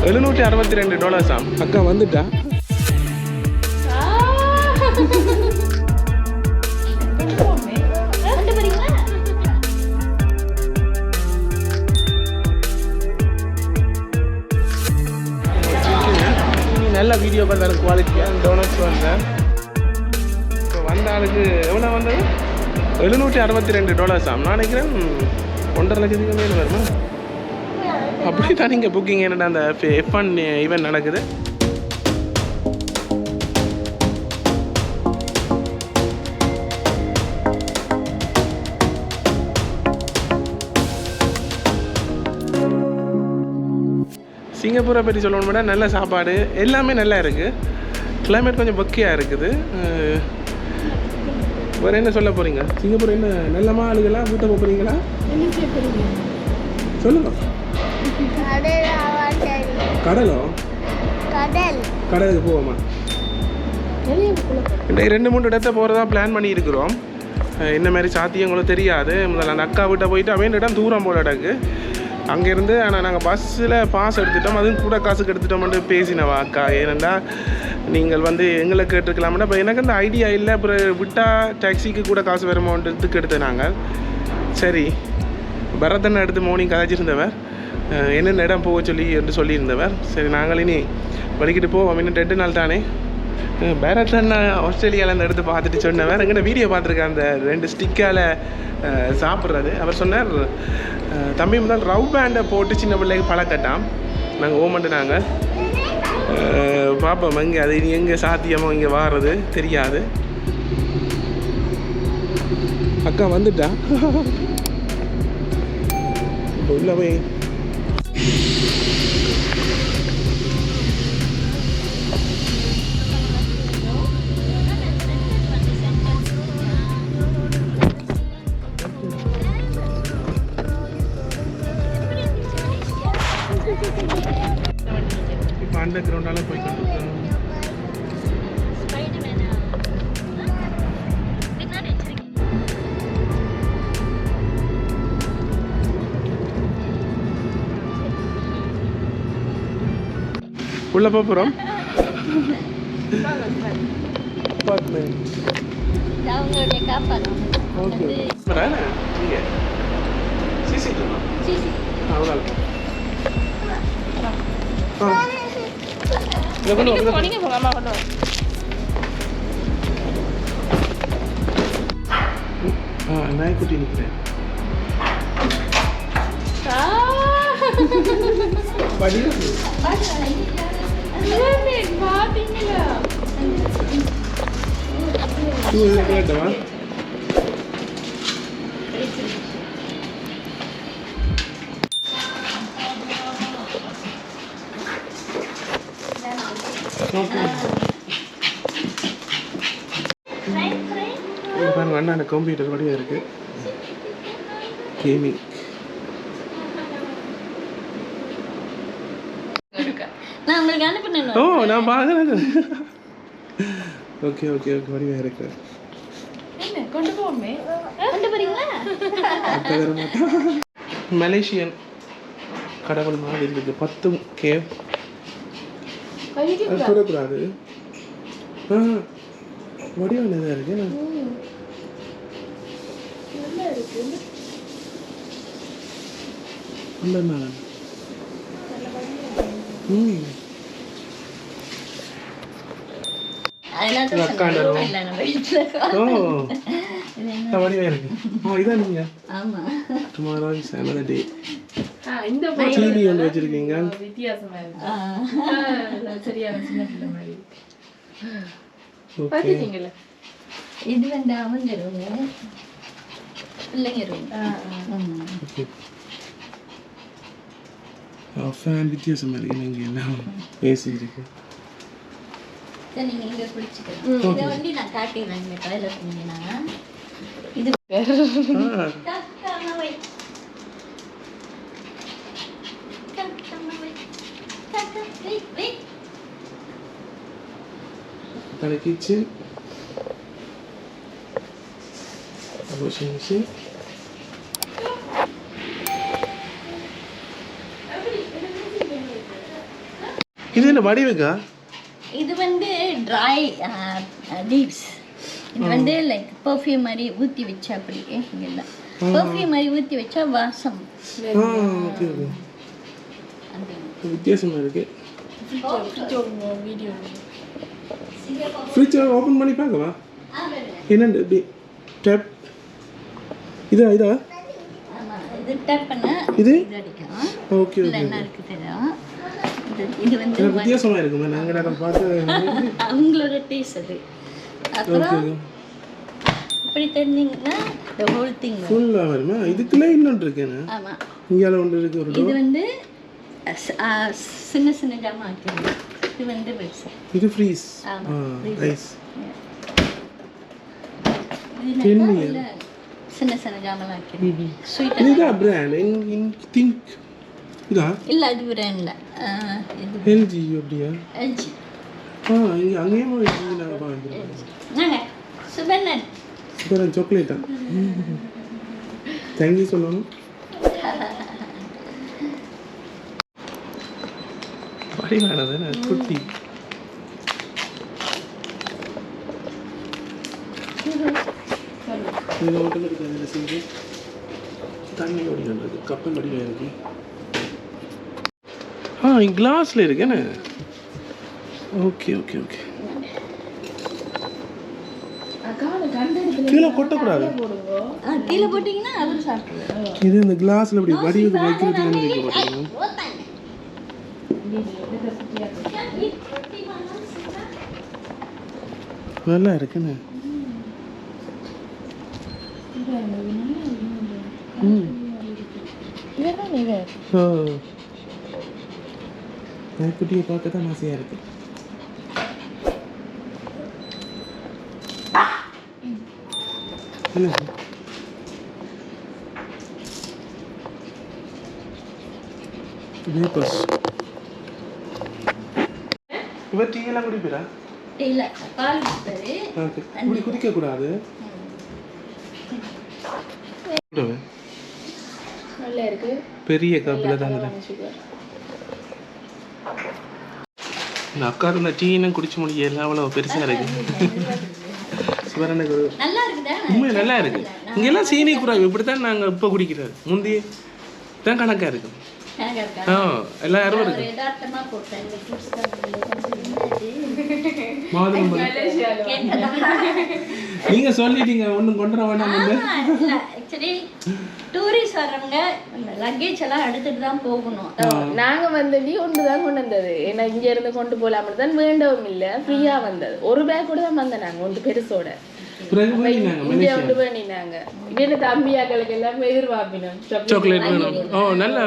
$762 அக்கா வந்துட்டா. நல்ல வீடியோ பார்த்தாரு குவாலிட்டியாக டோனட்ஸ் வந்தேன். இப்போ வந்த ஆளுக்கு எவ்வளோ வந்தது? $762. நான் நினைக்கிறேன் 1.5 லட்சத்துக்கு மேலே வருமா? அப்படி தான் நீங்கள் புக்கிங் என்னடா அந்த F1 ஈவெண்ட் நடக்குது. சிங்கப்பூரை பற்றி சொல்லணும் மேடம், நல்ல சாப்பாடு எல்லாமே நல்லா இருக்குது. கிளைமேட் கொஞ்சம் பக்கியாக இருக்குது. வேறு என்ன சொல்ல போகிறீங்க? சிங்கப்பூர் என்ன நல்லமா ஆளுகளா வீட்டை போகிறீங்களா? சொல்லுங்க. கடலோ? கடலுக்கு போவோமா? இன்றைக்கு 2-3 இடத்த போகிறதா பிளான் பண்ணி இருக்கிறோம். என்ன மாதிரி சாத்தியங்களும் தெரியாது. முதல்ல அந்த அக்கா வீட்டை போயிட்டு அவன் இடம் தூரம் போல இடக்கு அங்கேருந்து. ஆனால் நாங்கள் பஸ்ஸில் பாஸ் எடுத்துட்டோம், அதுவும் கூட காசுக்கு எடுத்துட்டோம்னு பேசினவா அக்கா. ஏனெண்டா நீங்கள் வந்து எங்களை கேட்டுருக்கலாம்னா இப்போ எனக்கு அந்த ஐடியா இல்லை. அப்புறம் விட்டால் டாக்ஸிக்கு கூட காசு வருமோன்றதுக்கு எடுத்தேன் நாங்கள். சரி, பரதனை எடுத்து மோர்னிங் கதைச்சிருந்தவர் என்னென்ன இடம் போக சொல்லி என்று சொல்லியிருந்தவர். சரி, நாங்கள் இனி வலிக்கிட்டு போவோம். இன்னும் 2 நாள் தானே. பரதன் ஆஸ்திரேலியாவிலேருந்து எடுத்து பார்த்துட்டு சொன்னவர் எங்கிட்ட வீடியோ பார்த்துருக்கேன் அந்த 2 ஸ்டிக்கால் சாப்பிட்றது. அவர் சொன்னார், தம்பி முதல் ரவ் பேண்டை போட்டு சின்ன பிள்ளைக்கு பழக்கட்டாம். நாங்கள் ஓமண்டு நாங்கள் பார்ப்போம் எங்கே அது இனி எங்கே சாத்தியமோ இங்கே வாடுறது தெரியாது. அக்கா வந்துட்டா. உள்ள போய் இப்போ அண்டர் கிரவுண்டால போய்கிட்டு இருக்கோம். உள்ள போகிறோம். ஓகே, நாய்க்குட்டி நிற்கிறேன். கேட்டவா பாருங்க, அண்ணா கம்ப்யூட்டர் வழியாக இருக்கு. கேமிங் ஓ நான் பார்க்குறேன். ஓகே ஓகே ஓகே வடிவாக இருக்கு. மலேசியன் கடவுள் மாதிரி இருக்குது. 10 கேவ் தொடக்கூடாது. வடிவானதாக இருக்கு. வச்சிருக்கீங்க. இது வேண்டாம் ஃபேன் வித்தியாசமாக இருக்கு. இங்கே எல்லாம் ஏசி இருக்கு. நீங்கள் இங்கே பிடிச்சிக்கலாம். இதை வந்து நான் காட்டிடுறேன். இந்த கடையில் இருந்தீங்கன்னா இது கிச்சன் washing machine. இது என்ன வடிவுக்கா? இது வந்து ட்ரை லீவ்ஸ். இது வந்து லைக் பர்ஃப்யூம் மாதிரி ஊற்றி வச்சா அப்படி இல்லை, பர்ஃப்யூம் மாதிரி ஊற்றி வச்சா வாசம். ஓகே ஓகே, வித்தியாசமாக இருக்கு. ஃப்ரிட்ஜ் ஓப்பன் பண்ணி பார்க்கவா? என்னண்டு இப்படி டேப் இதா இதா இது டேப் பண்ண இது அடிக்கலாம். ஓகே ஓகே, என்ன இருக்கு தெரியும். இது வந்து வித்தியாசமாக இருக்குமே, நாங்கள் நேரம் பார்த்து அவங்களோட டேஸ்ட் அது. அப்புறம் இப்படி தெரிஞ்சிங்கன்னா the whole thing ஃபுல்லாக வருமா? இதுக்குள்ளே இன்னொன்று இருக்குண்ணே. ஆமாம், இங்கேயால ஒன்று இருக்கு. ஒரு இது வந்து சின்ன சின்ன ஜாமான் ஆக்கிடுது. இது வந்து பெருசு. இது ஃப்ரீஸ். ஐஸ். இது சின்ன சின்ன ஜாமான் ஆக்கிடுது. ஸ்வீட் இதுதா பிராண்ட் இன் திங்க் இதா? இல்லை, அது பிராண்ட் இல்லை. எல்ஜி அப்படியா? எல்ஜி. இங்கே அங்கேயும் எல்ஜி நாங்கள் பார்க்குறோம். நாங்கள் சுபர்ணன் சுபர்ணன் சாக்லேட்டா? தேங்க்யூ சொல்லணும். படிவானதானே குட்டி. இதில் மட்டும் இருக்குது, அதில் செஞ்சு தண்ணி வடிக்கிறது கப்பல் வடிவாக இருக்கு. கிளாஸில் இருக்குண்ணே. ஓகே ஓகே ஓகே, கீழே கொட்டக்கூடாது. கீழே போட்டிங்கன்னா அவர் சாப்பிடுவார். இது இந்த கிளாஸில் இப்படி வடிவுக்கு வைக்கிறதுக்கு வைக்க மாட்டேங்க. நல்லா இருக்குண்ணே. குட்டியை பார்க்க தான் ஆசையாக இருக்கு. என்ன வேப்பர்ஸ்? இவர் டீ எல்லாம் குடிப்பீரா? இல்லை, பால் குடிப்பாரு. ஓகே, இப்படி குடிக்கக்கூடாது. நல்லா இருக்கு, பெரிய கப்பில் தான். இந்த அக்கா இருந்த டீனும் குடிச்சு முடியல, அவ்வளோ பெருசாக இருக்கு. சுவரனுக்கு நல்லா இருக்குதா? உண்மையாக நல்லா இருக்கு. இங்கெல்லாம் சீனி குறாங்க, இப்படி தான் நாங்கள் இப்போ குடிக்கிறது. முந்தைய தான் கணக்காக இருக்கு. எல்லாம் அறுபது இருக்கு. நீங்க சொல்லிட்டீங்க ஒன்றும் கொண்டு வர வேண்டாம். ஆக்சுவலி டூரிஸ்ட் வர்றவங்க லக்கேஜ் எல்லாம் எடுத்துட்டு தான் போகணும். நாங்க வந்தது ஒன்று தான் கொண்டு வந்தது. ஏன்னா இங்க இருந்து கொண்டு போகலாம் தான் வேண்டவும் இல்லை, ஃப்ரீயா வந்தது. ஒரு பேக் கூட தான் வந்தேன் நாங்க ஒன்று பெருசோட. இங்க ஒன்று வேணினாங்க. இங்கே தம்பியாக்களுக்கு எல்லாம் எதிர்பார்ப்பினோம் சாக்லேட் வேணும். ஓ நல்ல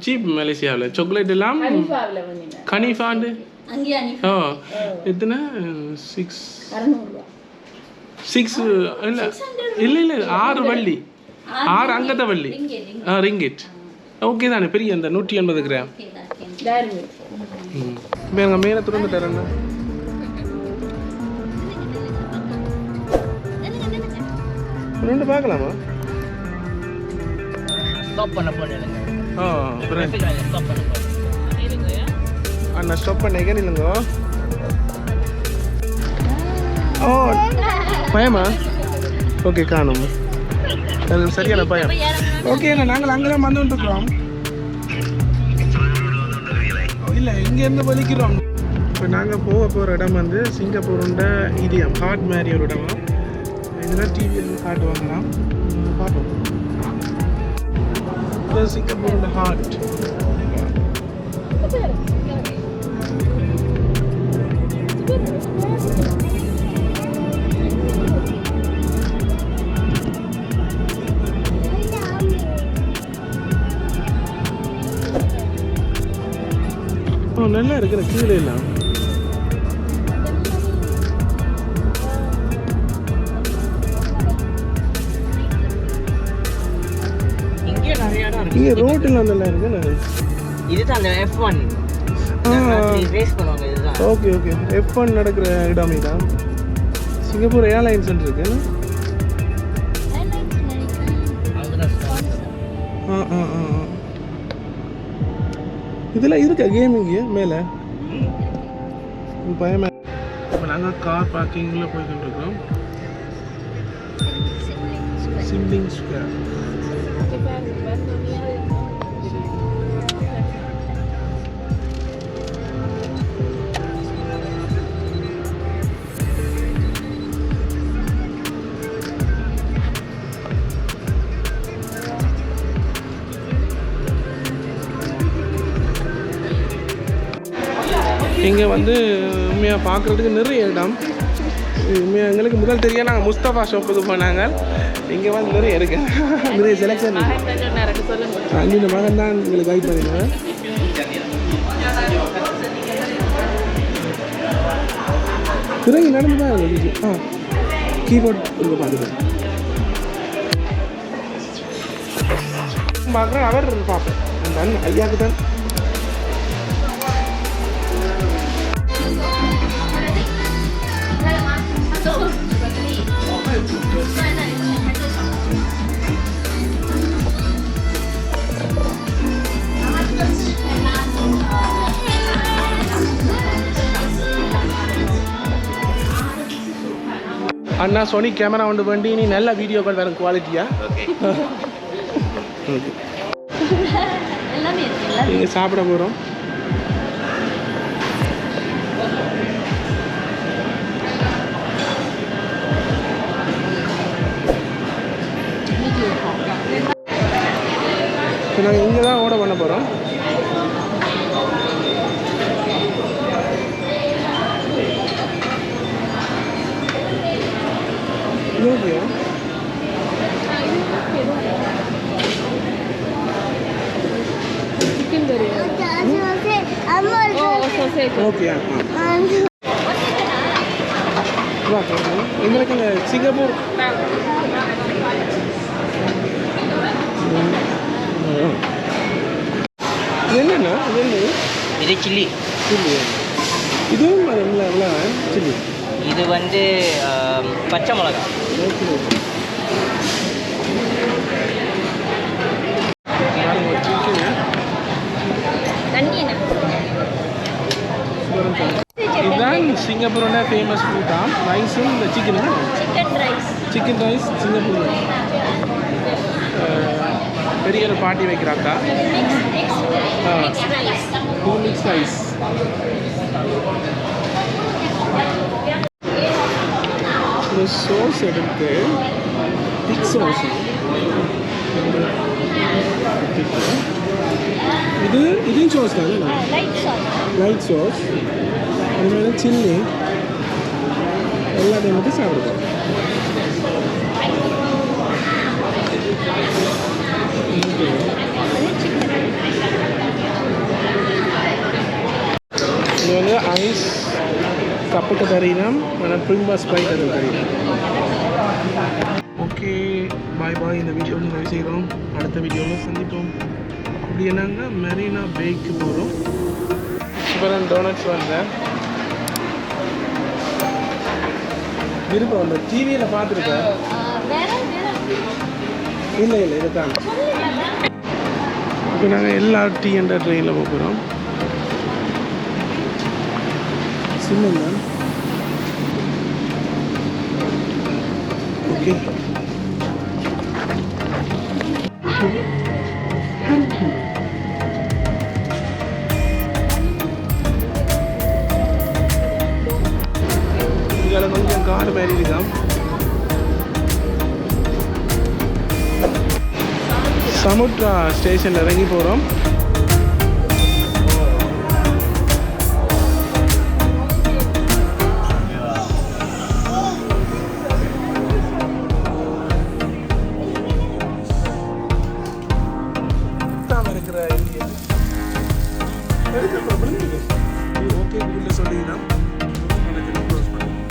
சீப் மலேசியாவில் சாக்லேட் எல்லாம். கனிஃபாண்டு ஓ எத்தனை 6 இல்லை இல்லை 6 வள்ளி 6 அங்கத வள்ளி ரிங்கிட். ஓகே தானே, பெரிய அந்த 180 கிராம். எங்கள் மேலே துறந்து தரேண்ணா. ரெண்டு பார்க்கலாமா? அண்ணா ஸ்டாப் பண்ணேங்க இல்லைங்க. ஓ பயமா? ஓகே காணும், சரியான பயம். ஓகே அண்ணா, நாங்கள் அங்கே தான் வந்துட்டுருக்குறோம். இல்லை இங்கேருந்து வலிக்கிறோம். இப்போ நாங்கள் போகிற இடம் வந்து சிங்கப்பூருண்ட இடியம் ஹார்ட் மாதிரி ஒரு இடமா. இதெல்லாம் டிவியில் காட்டுவாங்களாம், பார்ப்போம். சிங்கப்பூரோட ஹார்ட். நல்லா இருக்கிற கீழே எல்லாம் இங்கே ரோட்டில் நல்லா இருக்கு. இதுதான் அந்த F1 ரேஸ் பண்ணுவாங்க. இதுதான் ஓகே ஓகே, F1 நடக்கிற இடமே தான். சிங்கப்பூர் ஏர்லைன்ஸ் இருக்கு. இதெல்லாம் இருக்கா கேமிங்கு மேலே? பயமா. இப்போ நாங்கள் கார் பார்க்கிங்கில் போய்கிட்டு இருக்கோம். சிம்லிங் ஸ்கொயர். இங்கே வந்து உண்மையாக பார்க்குறதுக்கு நிறைய இடம். உண்மையாக எங்களுக்கு முதல் தெரியும், நாங்கள் முஸ்தபா ஷாப்புக்கு போனாங்க. இங்கே வந்து நிறைய இருக்கு, நிறைய செலெக்ஷன் இருக்கு. அஞ்சு மகன் தான் எங்களுக்கு கைட் பண்ணிடுவேன். பிறகு நடந்து தான் இருந்துச்சு. கீபோர்ட் இங்கே பார்த்துக்கேன் பார்க்குறேன். அவர் பார்ப்பேன் அந்த ஐயாவுக்கு தான். அண்ணா சோனி கேமரா கொண்டு வேண்டி நீ நல்ல வீடியோ கால் வேறு குவாலிட்டியா. ஓகே நீங்கள் சாப்பிட போகிறோம். இப்போ நாங்கள் இங்கே தான் ஆர்டர் பண்ண போகிறோம். ஓகே சிக்கன் கறி. ஓகே எங்களுக்கு இந்த சிங்கப்பூர் என்னண்ணா இது என்ன? இது சில்லி. சில்லி இதுவும் எவ்வளோ சில்லி? இது வந்து பச்சை மிளகா. இதுதான் சிங்கப்பூரோட ஃபேமஸ் ஃபுட்டாம். ரைஸும் இந்த சிக்கனு. Chicken rice Singapore. பெரிய ஒரு பாட்டி வைக்கிறாக்கா. Mix rice. இந்த சோஸ் எடுத்து திக் சோஸ். இதுவும் சோஸ் தானே? Light sauce. அது மேலே சில்லி எல்லாத்தையும் மட்டும் சாப்பிடுவோம். இது வந்து ஐஸ் கப்புக்கு தரீனம், ஆனால் ப்ரிம்பா ஸ்ப்ரைட் அது தரீனம். ஓகே பாய் பாய். இந்த வீடியோவில் நிறைவு செய்கிறோம். அடுத்த வீடியோவில் சந்திப்போம். அப்படி என்னங்க மெரினா பேக்கு போகிறோம். சூப்பரான டோனட்ஸ் வந்தேன். விருப்பம் அந்த டிவியில் பார்த்துருக்கேன். இல்லை இதுதான். இப்போ நாங்கள் LRT என்ற ட்ரெயினில் போகிறோம். சின்னங்க ஓகே. இங்கே கொஞ்சம் காடு மாதிரி இருக்கான். சமுத்ரா ஸ்டேஷனில் இறங்கி போகிறோம்.